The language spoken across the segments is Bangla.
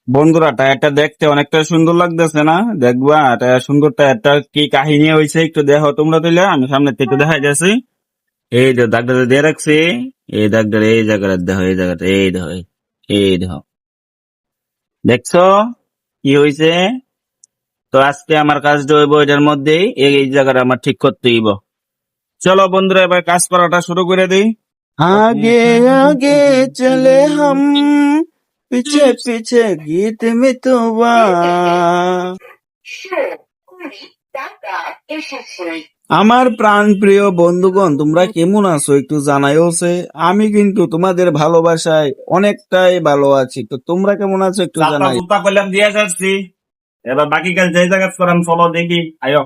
বন্ধুরা টায়ারটা দেখতে অনেকটা সুন্দর লাগতেছে না? দেখবা টায়ার সুন্দর, টায়ারটা কি কাহিনী হয়েছে একটু দেখো তোমরা দিলে, আমি সামনে থেকে একটু দেখাই যাচ্ছি। এই যে দাগটা দিয়ে রাখছি, এই দাগটা এই জায়গাটা দেখো, এই জায়গাটা এই দেখো, এই দেখো, দেখছো কি হয়েছে? তো আজকে আমার কাজটা হইব এটার মধ্যেই, এই জায়গাটা আমার ঠিক করতে হইব। চলো বন্ধুরা এবার কাজ করাটা শুরু করে দিই। आगे आगे चले हम, पीछे पीछे गीत में तो আমার প্রাণ প্রিয় বন্ধুগণ, তোমরা কেমন আছো একটু জানাইও সে। আমি কিন্তু তোমাদের ভালোবাসায় অনেকটাই ভালো আছি, তো তোমরা কেমন আছো একটু জানাই। জুতা করলাম দিয়ে যাচ্ছি, এবার বাকি কাজ যে জায়গা করাম চলো দেখি, আয়ো।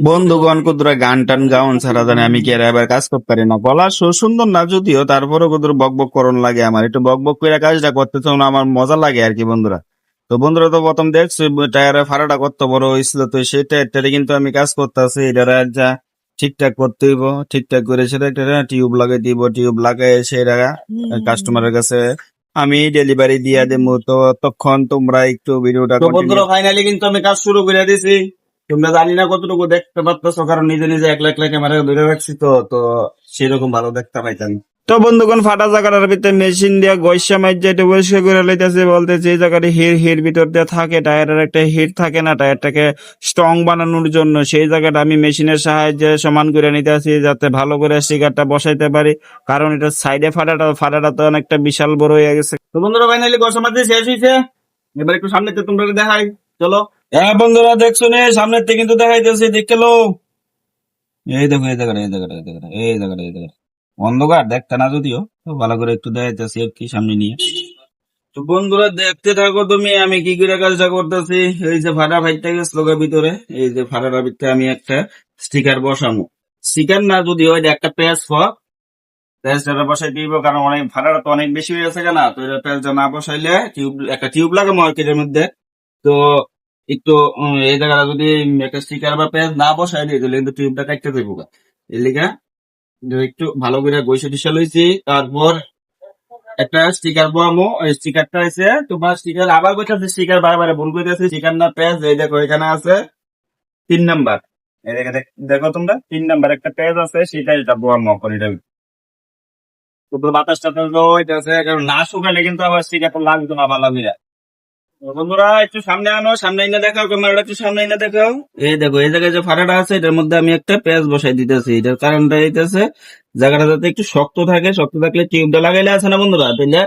বন্ধুগণ কুদরা গান টান গাউন ছাড়া জানে আমি কি এবার কাজ করতে পারি না। গলা সুন্দর না যদিও, তারপরেও কুদর বক বক করণ লাগে আমার, একটু বক বক করে কাজটা করতে চাও না, আমার মজা লাগে আর কি বন্ধুরা। তো বন্ধুরা তো প্রথম দেখছো টায়ারের ফাড়াটা কত বড় হয়েছিল, তো সেই টায়ারটারে কিন্তু আমি কাজ করতে আছি, এটার যা ঠিকঠাক করতে হইব। ঠিকঠাক করে সেটা একটা টিউব লাগাই দিব, টিউব লাগাই সেটা কাস্টমারের কাছে আমি ডেলিভারি দিয়ে দেবো। তো তখন তোমরা একটু ভিডিওটা বন্ধুরা ফাইনালি কিন্তু আমি কাজ শুরু করে দিয়েছি। তোমরা জানি না কতটুকু দেখতে পারতেছো, কারণ নিজে নিজে একলা একলা ক্যামেরা ধরে রাখছি, তো সেরকম ভালো দেখতে পাইতাম। তো বন্ধুগণ ফাটা জায়গাটার ভিতরে মেশিন দিয়ে গৈসা মাইজা এটা পরিষ্কার করে লইতেছে, বলতেছে এই জায়গাটা হির ভিতর দিয়ে থাকে, টায়ারের একটা হির থাকে না, টায়ারটাকে স্ট্রং বানানোর জন্য সেই জায়গাটা আমি মেশিনের সাহায্যে সমান করে নিতেছি, যাতে ভালো করে স্টিকারটা বসাইতে পারি, কারণ এটা সাইডে ফাটাটা তো অনেকটা বিশাল বড় হয়ে গেছে। তো বন্ধুরা ফাইনালি গোসা মাঝে শেষ হয়েছে, এবার একটু সামনে তোমরা দেখাই, চলো। হ্যাঁ বন্ধুরা দেখছো নে, সামনের থেকে কিন্তু দেখাইতেছি, দেখতে লো, এই দেখো এই জায়গাটা এই জায়গাটা এই জায়গাটা এই জায়গাটা এই জায়গাটা অন্ধকার দেখতে না যদিও, তো ভালো করে একটু দেখাইতেছি কি সামনে নিয়ে। তো বন্ধুরা দেখতে থাকো তুমি আমি কি করে কাজটা করতেছি। এই যে ফাটা ফাইটটা গেছিল ভিতরে, এই যে ফাটাটার ভিতরে আমি একটা স্টিকার বসাবো। স্টিকার না যদিও, এটা একটা পেজ পেজটা বসাই দিব, কারণ অনেক ফাটাটা তো অনেক বেশি হয়ে গেছে কেনা, তো এটা পেজটা না বসাইলে একটা টিউব লাগাবো আর কি এটার মধ্যে। তো একটু এই জায়গাটা যদি একটা স্টিকার বা পেজ না বসাই দিই তাহলে কিন্তু টিউবটা কাটতে দেবো। এর লিগা একটু ভালো করে গৈসা টিসা লইছি, তারপর একটা স্টিকার বানাবো। ওই স্টিকারটা হয়েছে তোমার স্টিকার, আবার বলছে স্টিকার বারবার ভুল করতেছে, স্টিকার না পেজ। এই দেখো এখানে আছে 3 নাম্বার, এই দেখো তোমরা 3 নাম্বার একটা পেজ আছে, সেটা এটা বানাবো এখন। এটা তো বাতাসটা তো হইতেছে, কারণ না শুকালে কিন্তু আবার স্টিকারটা লাগতো না ভালো করে। তো বন্ধুরা একটু সামনে আনো, সামনে এনে দেখাও, ক্যামেরাটা একটু সামনে এনে দেখাও। এই দেখো এই জায়গায় যে ফাড়াটা আছে এটার মধ্যে আমি একটা পেঁয়াজ বসাই দিতেছি, এটার কারণটা হইতেছে জায়গাটা যাতে একটু শক্ত থাকে, শক্ত থাকলে টিউবটা লাগাইলে আছে না বন্ধুরা, তাইলে